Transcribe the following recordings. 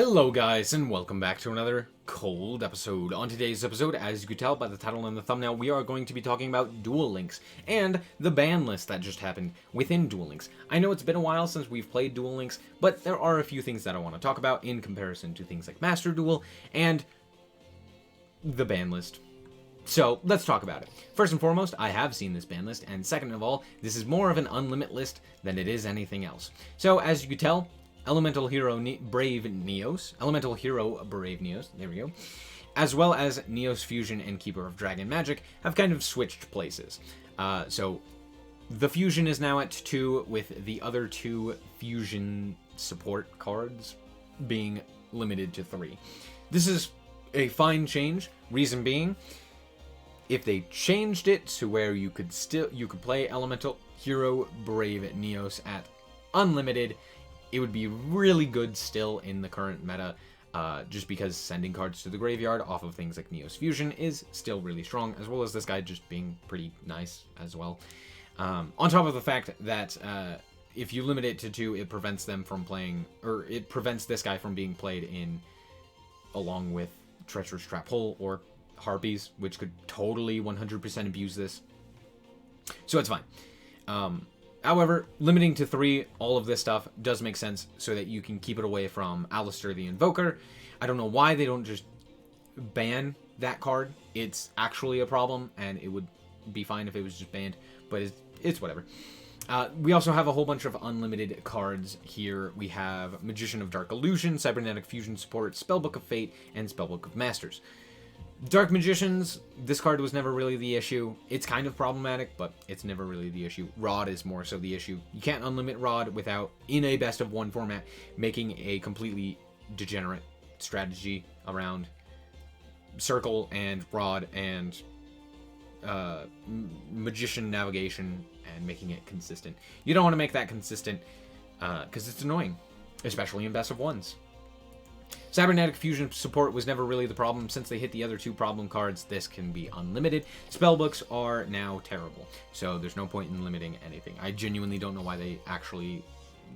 Hello guys, and welcome back to another cold episode. On today's episode, as you could tell by the title and the thumbnail, we are going to be talking about Duel Links and the ban list that just happened within Duel Links. I know it's been a while since we've played Duel Links, but there are a few things that I want to talk about in comparison to things like Master Duel and the ban list. So, let's talk about it. First and foremost, I have seen this ban list, and second of all, this is more of an unlimited list than it is anything else. So, as you could tell, Elemental Hero Brave Neos, there we go, as well as Neos Fusion and Keeper of Dragon Magic have kind of switched places. So the Fusion is now at 2, with the other 2 Fusion support cards being limited to 3. This is a fine change, reason being, if they changed it to where you could play Elemental Hero Brave Neos at unlimited, it would be really good still in the current meta, just because sending cards to the graveyard off of things like Neos Fusion is still really strong, as well as this guy just being pretty nice as well. On top of the fact that if you limit it to 2, it prevents them from playing, or it prevents this guy from being played in along with Treacherous Trap Hole or Harpies, which could totally 100% abuse this. So it's fine. However, limiting to 3, all of this stuff does make sense so that you can keep it away from Alistair the Invoker. I don't know why they don't just ban that card. It's actually a problem, and it would be fine if it was just banned, but it's whatever. We also have a whole bunch of unlimited cards here. We have Magician of Dark Illusion, Cybernetic Fusion Support, Spellbook of Fate, and Spellbook of Masters. Dark Magicians, this card was never really the issue. It's kind of problematic, but it's never really the issue. Rod is more so the issue. You can't unlimit Rod without, in a best of 1 format, making a completely degenerate strategy around Circle and Rod and Magician Navigation and making it consistent. You don't want to make that consistent because it's annoying, especially in best of 1s. Cybernetic Fusion Support was never really the problem. Since they hit the other 2 problem cards, this can be unlimited. Spellbooks are now terrible, so there's no point in limiting anything. I genuinely don't know why they actually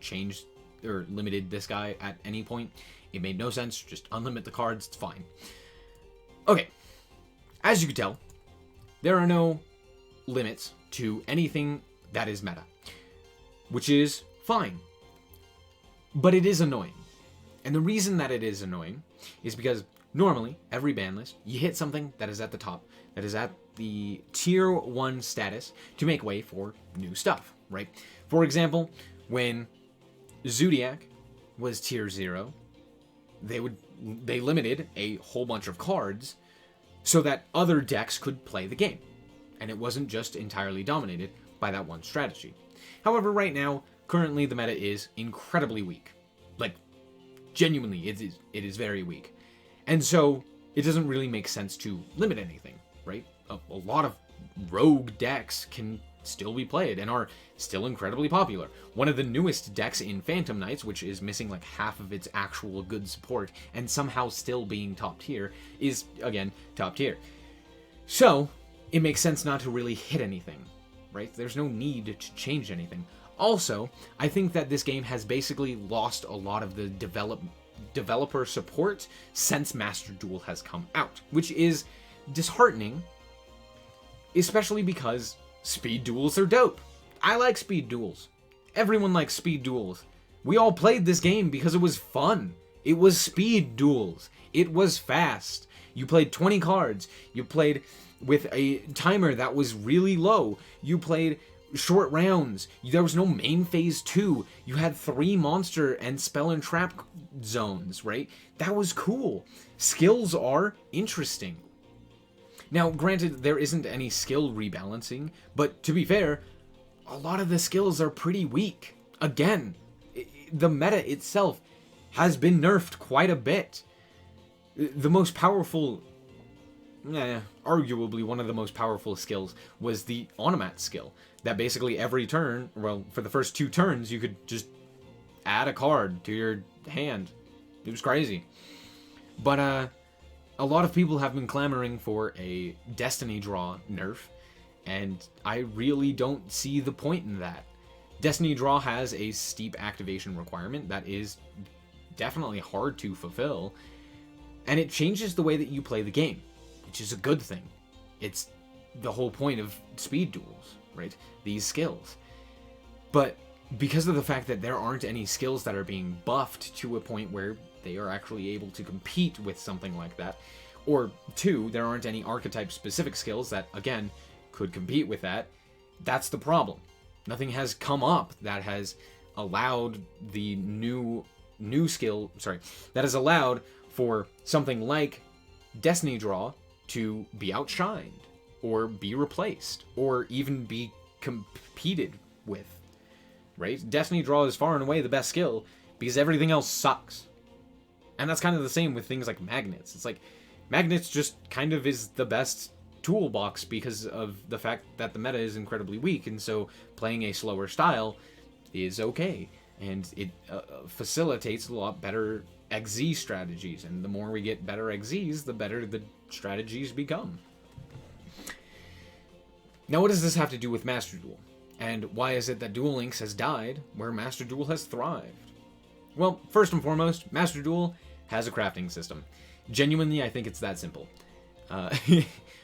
changed or limited this guy at any point. It made no sense. Just unlimit the cards. It's fine. Okay. As you can tell, there are no limits to anything that is meta, which is fine. But it is annoying. And the reason that it is annoying is because normally, every ban list, you hit something that is at the top, that is at the tier 1 status to make way for new stuff, right? For example, when Zodiac was tier 0, they limited a whole bunch of cards so that other decks could play the game. And it wasn't just entirely dominated by that one strategy. However, right now, currently the meta is incredibly weak. Like, genuinely, it is very weak. And so, it doesn't really make sense to limit anything, right? A lot of rogue decks can still be played and are still incredibly popular. One of the newest decks in Phantom Knights, which is missing like half of its actual good support and somehow still being top tier, is, again, top tier. So, it makes sense not to really hit anything, right? There's no need to change anything. Also, I think that this game has basically lost a lot of the developer support since Master Duel has come out, which is disheartening, especially because speed duels are dope. I like speed duels. Everyone likes speed duels. We all played this game because it was fun. It was speed duels. It was fast. You played 20 cards. You played with a timer that was really low. You played short rounds. There was no main phase 2. You had 3 monster and spell and trap zones, right? That was cool. Skills are interesting. Now, granted, there isn't any skill rebalancing, but to be fair, a lot of the skills are pretty weak. Again, the meta itself has been nerfed quite a bit. The most powerful, arguably one of the most powerful skills was the Onomat skill. That basically every turn, well, for the first 2 turns, you could just add a card to your hand. It was crazy. But a lot of people have been clamoring for a Destiny Draw nerf, and I really don't see the point in that. Destiny Draw has a steep activation requirement that is definitely hard to fulfill, and it changes the way that you play the game, which is a good thing. It's the whole point of speed duels, right? These skills. But because of the fact that there aren't any skills that are being buffed to a point where they are actually able to compete with something like that, or two, there aren't any archetype-specific skills that, again, could compete with that, that's the problem. Nothing has come up that has allowed the new skill, that has allowed for something like Destiny Draw to be outshined, or be replaced, or even be competed with, right? Destiny Draw is far and away the best skill, because everything else sucks. And that's kind of the same with things like Magnets. It's like, Magnets just kind of is the best toolbox because of the fact that the meta is incredibly weak, and so playing a slower style is okay. And it facilitates a lot better XZ strategies, and the more we get better XZs, the better the strategies become. Now, what does this have to do with Master Duel? And why is it that Duel Links has died where Master Duel has thrived? Well, first and foremost, Master Duel has a crafting system. Genuinely, I think it's that simple.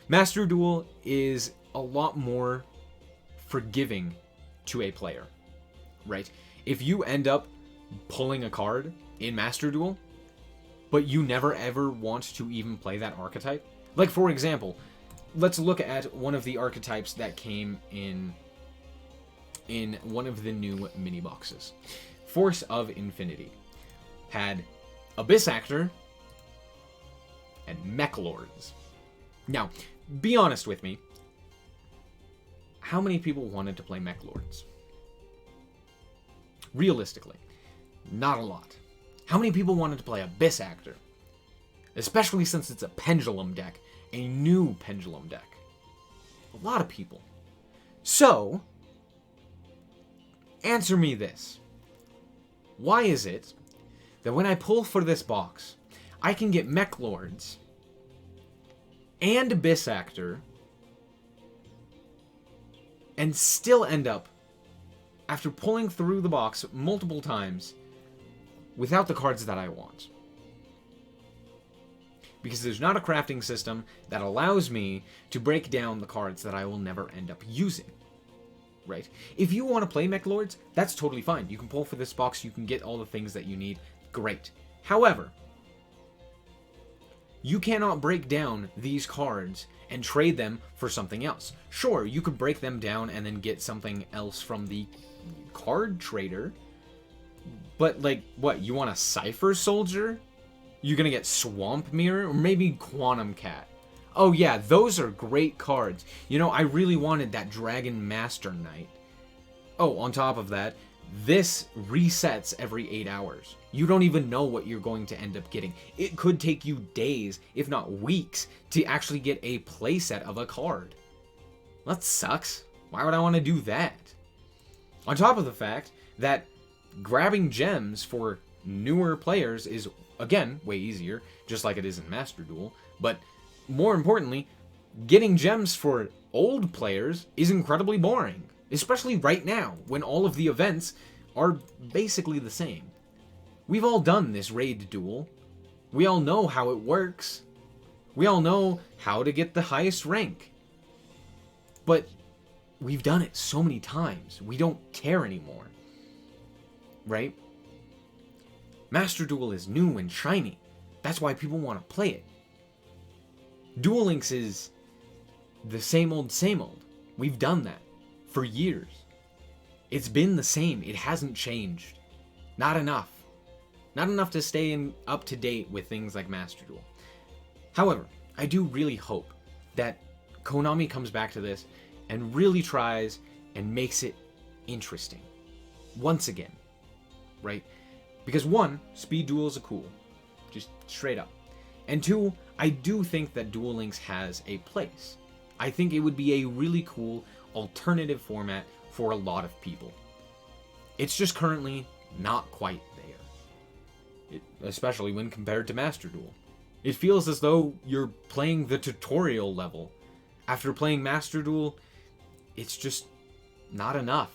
Master Duel is a lot more forgiving to a player, right? If you end up pulling a card in Master Duel, but you never ever want to even play that archetype, like for example, let's look at one of the archetypes that came in one of the new mini boxes. Force of Infinity had Abyss Actor and Mech Lords. Now, be honest with me. How many people wanted to play Mech Lords? Realistically, not a lot. How many people wanted to play Abyss Actor? Especially since it's a pendulum deck, a new pendulum deck. A lot of people. So, answer me this. Why is it that when I pull for this box, I can get Mech Lords and Abyss Actor and still end up, after pulling through the box multiple times, without the cards that I want? Because there's not a crafting system that allows me to break down the cards that I will never end up using. Right? If you want to play Mech Lords, that's totally fine. You can pull for this box, you can get all the things that you need. Great. However, you cannot break down these cards and trade them for something else. Sure, you could break them down and then get something else from the card trader, but like, what, you want a Cypher Soldier? You're gonna get Swamp Mirror? Or maybe Quantum Cat? Oh yeah, those are great cards. You know, I really wanted that Dragon Master Knight. Oh, on top of that, this resets every 8 hours. You don't even know what you're going to end up getting. It could take you days, if not weeks, to actually get a playset of a card. That sucks. Why would I want to do that? On top of the fact that grabbing gems for newer players is, again, way easier, just like it is in Master Duel, but more importantly, getting gems for old players is incredibly boring, especially right now, when all of the events are basically the same. We've all done this raid duel. We all know how it works. We all know how to get the highest rank. But we've done it so many times, we don't care anymore. Right? Master Duel is new and shiny. That's why people want to play it. Duel Links is the same old, same old. We've done that for years. It's been the same. It hasn't changed. Not enough. Not enough to stay up to date with things like Master Duel. However, I do really hope that Konami comes back to this and really tries and makes it interesting. Once again. Right? Because one, speed duels are cool. Just straight up. And two, I do think that Duel Links has a place. I think it would be a really cool alternative format for a lot of people. It's just currently not quite there. Especially when compared to Master Duel. It feels as though you're playing the tutorial level. After playing Master Duel, it's just not enough.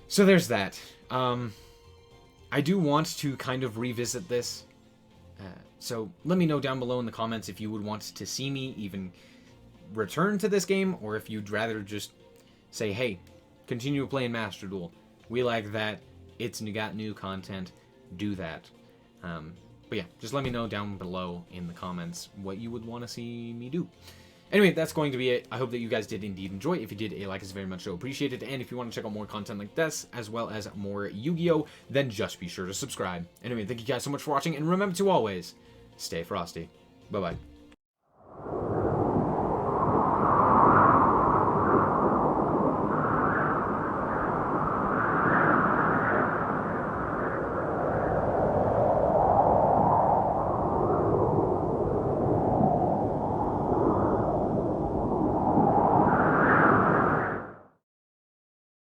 So there's that. I do want to kind of revisit this. So let me know down below in the comments if you would want to see me even return to this game, or if you'd rather just say, hey, continue playing Master Duel. We like that. It's got new content. Do that. But yeah, just let me know down below in the comments what you would want to see me do. Anyway, that's going to be it. I hope that you guys did indeed enjoy. If you did, a like is very much so appreciated. And if you want to check out more content like this, as well as more Yu-Gi-Oh!, then just be sure to subscribe. Anyway, thank you guys so much for watching, and remember to always stay frosty. Bye-bye.